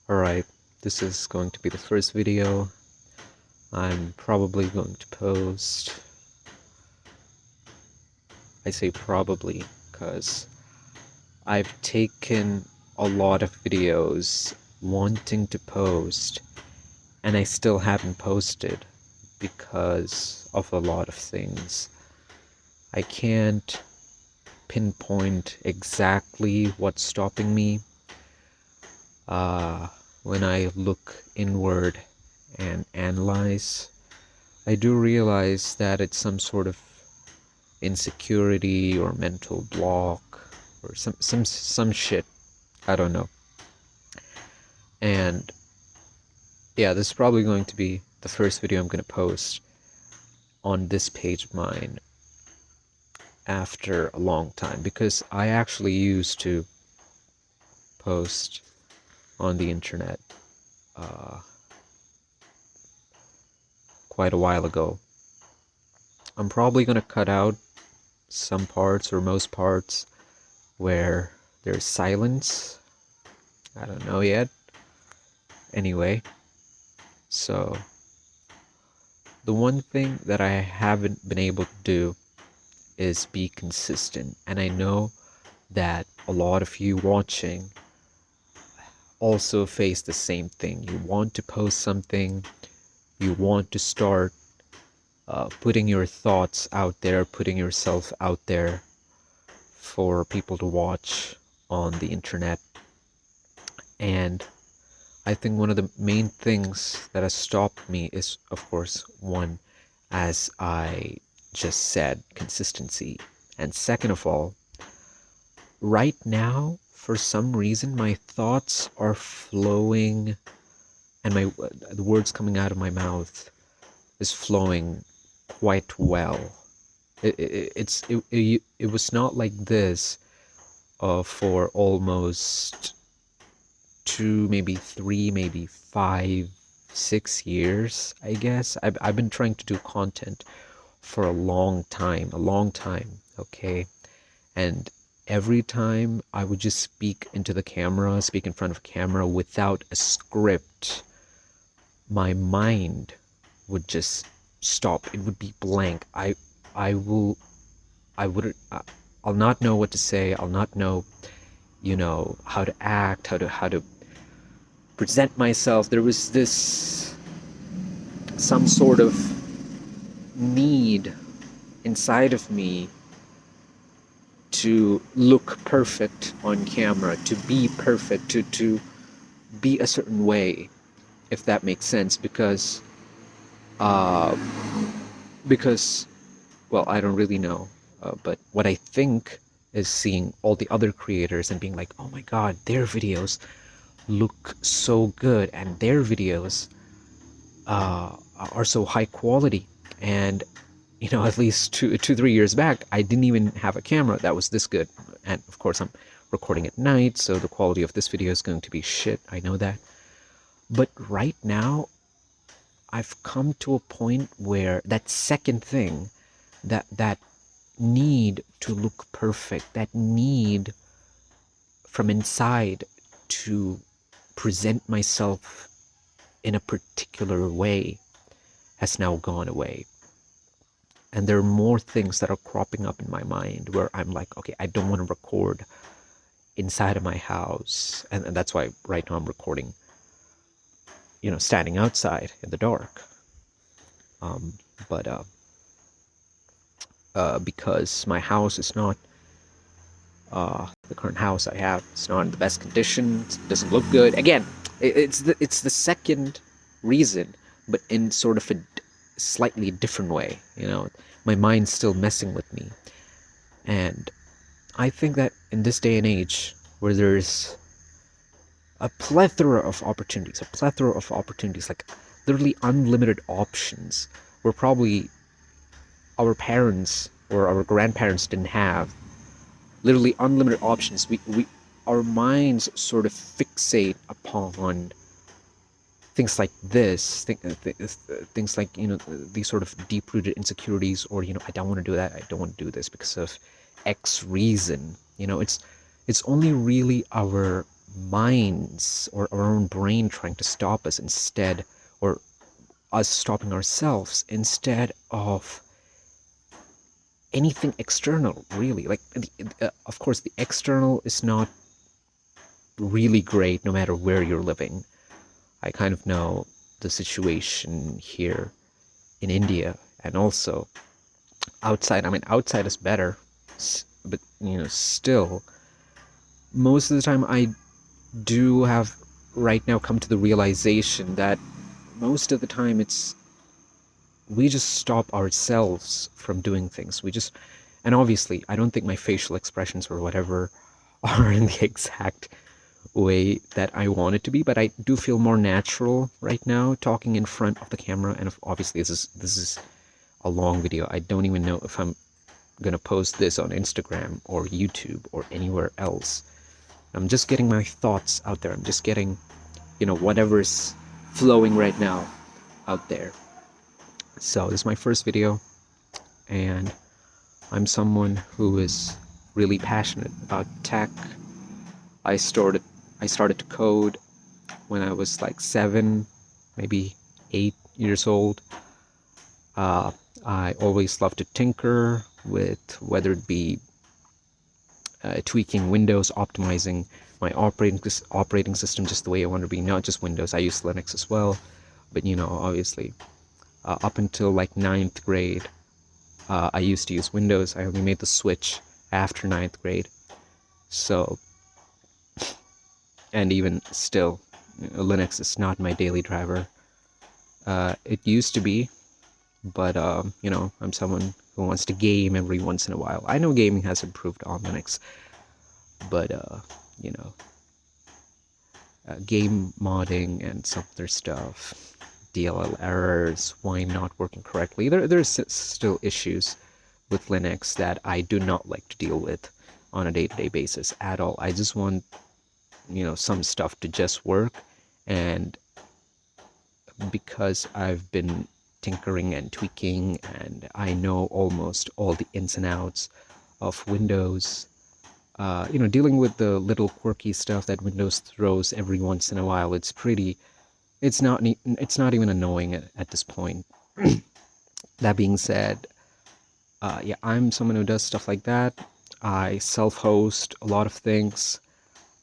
Alright, this is going to be the first video I'm probably going to post. I say probably because I've taken a lot of videos wanting to post and I still haven't posted because of a lot of things. I can't pinpoint exactly what's stopping me. When I look inward and analyze, I do realize that it's some sort of insecurity or mental block or some shit. I don't know. And yeah, this is probably going to be the first video I'm going to post on this page of mine after a long time, because I actually used to post on the internet quite a while ago. I'm probably going to cut out some parts or most parts where there's silence. I don't know yet. Anyway, so the one thing that I haven't been able to do is be consistent. And I know that a lot of you watching also face the same thing. You want to post something, you want to start putting your thoughts out there, putting yourself out there for people to watch on the internet. And I think one of the main things that has stopped me is, of course, one, as I just said, consistency. And second of all, right now, for some reason, my thoughts are flowing and the words coming out of my mouth is flowing quite well. It was not like this for almost 2, maybe 3, maybe 5, 6 years, I guess. I've been trying to do content for a long time, okay? And every time I would just speak into the camera, speak in front of a camera without a script, my mind would just stop. It would be blank. I'll not know what to say. I'll not know, how to act, how to present myself. There was some sort of need inside of me to look perfect on camera, to be perfect, to be a certain way, if that makes sense, because uh, well, I don't really know, but what I think is seeing all the other creators and being like, oh my god, their videos look so good and their videos are so high quality. And at least 3 years back, I didn't even have a camera that was this good. And of course, I'm recording at night, so the quality of this video is going to be shit. I know that. But right now, I've come to a point where that second thing, that need to look perfect, that need from inside to present myself in a particular way, has now gone away. And there are more things that are cropping up in my mind where I'm like, okay, I don't want to record inside of my house. And that's why right now I'm recording, standing outside in the dark. But because my house is not, the current house I have, it's not in the best condition, it doesn't look good. Again, it's the second reason, but in sort of a slightly different way. My mind's still messing with me. And I think that in this day and age, where there's a plethora of opportunities, like literally unlimited options, where probably our parents or our grandparents didn't have, literally unlimited options, our minds sort of fixate upon things like this, things like, these sort of deep-rooted insecurities, or, I don't want to do that, I don't want to do this because of X reason. It's only really our minds or our own brain trying to stop us instead, or us stopping ourselves instead of anything external, really. Like, of course, the external is not really great no matter where you're living. I kind of know the situation here in India, and also outside. I mean, outside is better, but still, most of the time I do have right now come to the realization that most of the time we just stop ourselves from doing things. And obviously, I don't think my facial expressions or whatever are in the exact way that I want it to be, but I do feel more natural right now talking in front of the camera. And obviously, this is a long video. I don't even know if I'm gonna post this on Instagram or YouTube or anywhere else. I'm just getting my thoughts out there. I'm just getting, whatever's flowing right now out there. So this is my first video, and I'm someone who is really passionate about tech. I started to code when I was like 7, maybe 8 years old. I always loved to tinker with whether it be tweaking Windows, optimizing my operating system just the way I want to be, not just Windows. I use Linux as well, but obviously, up until like 9th grade, I used to use Windows. I only made the switch after 9th grade. So, and even still, Linux is not my daily driver. It used to be, but I'm someone who wants to game every once in a while. I know gaming has improved on Linux, but game modding and some other stuff, DLL errors, why not working correctly. There's still issues with Linux that I do not like to deal with on a day-to-day basis at all. I just want some stuff to just work, and because I've been tinkering and tweaking, and I know almost all the ins and outs of Windows, dealing with the little quirky stuff that Windows throws every once in a while, it's not even annoying at this point. That being said, yeah, I'm someone who does stuff like that. I self-host a lot of things.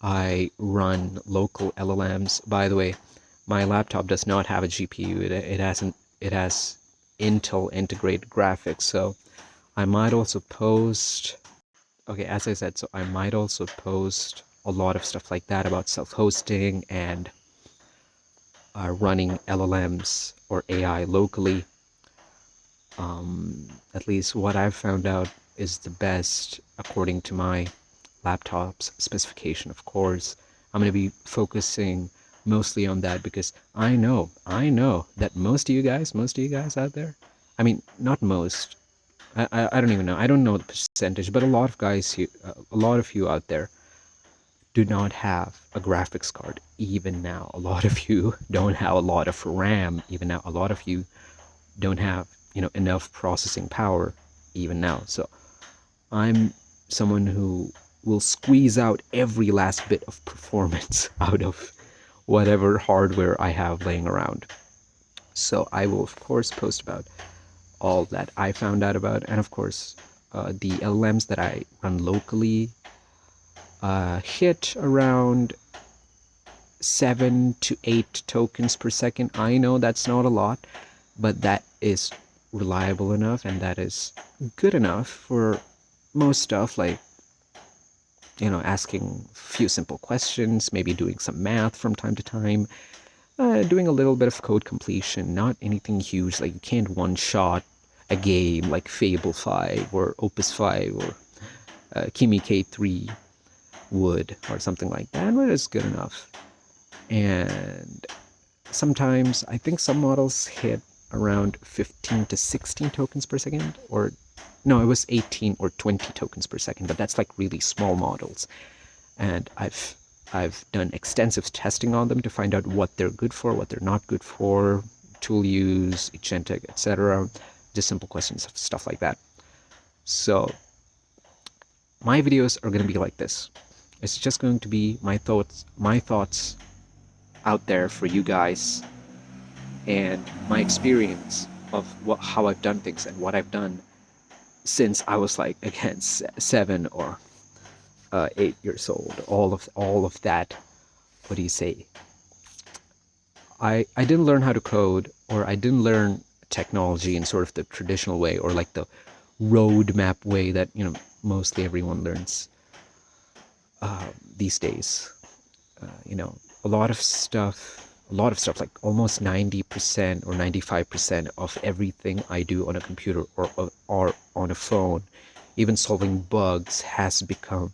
I run local LLMs. By the way, my laptop does not have a GPU. It has Intel integrated graphics, so I might also post, okay, as I said, so I might also post a lot of stuff like that about self-hosting and running LLMs or AI locally. At least what I've found out is the best according to my laptop's specification, of course. I'm going to be focusing mostly on that because I know that most of you guys out there, I mean, not most, I don't even know, I don't know the percentage, but a lot of you out there do not have a graphics card even now. A lot of you don't have a lot of RAM even now. A lot of you don't have enough processing power even now. So I'm someone who will squeeze out every last bit of performance out of whatever hardware I have laying around. So I will of course post about all that I found out about, and of course the LLMs that I run locally hit around 7 to 8 tokens per second. I know that's not a lot, but that is reliable enough, and that is good enough for most stuff, like asking a few simple questions, maybe doing some math from time to time, doing a little bit of code completion, not anything huge, like you can't one-shot a game like Fable 5 or Opus 5 or Kimi K3 would, or something like that, but it's good enough. And sometimes I think some models hit around 15 to 16 tokens per second, or no, it was 18 or 20 tokens per second, but that's like really small models. And I've done extensive testing on them to find out what they're good for, what they're not good for, tool use, agentic, etc. Just simple questions of stuff like that. So my videos are going to be like this. It's just going to be my thoughts out there for you guys, and my experience of how I've done things and what I've done since I was like, again, 7 or 8 years old. All of that. What do you say? I didn't learn how to code, or I didn't learn technology in sort of the traditional way, or like the roadmap way that mostly everyone learns these days. A lot of stuff, like almost 90% or 95% of everything I do on a computer or on a phone, even solving bugs, has become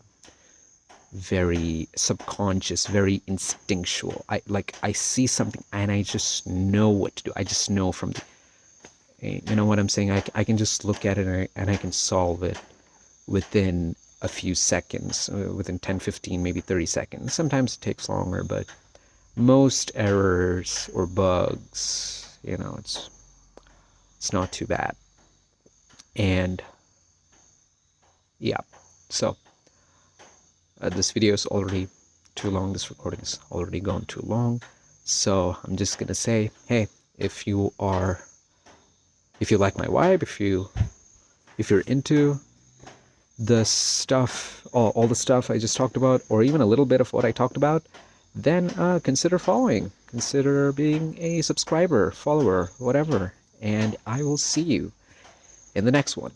very subconscious, very instinctual. I see something and I just know what to do. I just know from the, you know what I'm saying? I can just look at it and I can solve it within a few seconds, within 10, 15, maybe 30 seconds. Sometimes it takes longer, but most errors or bugs, it's not too bad. And yeah, so this video is already too long. This recording is already gone too long. So I'm just gonna say, hey, if you like my vibe, if you're into the stuff, all the stuff I just talked about, or even a little bit of what I talked about, then consider following. Consider being a subscriber, follower, whatever. And I will see you in the next one.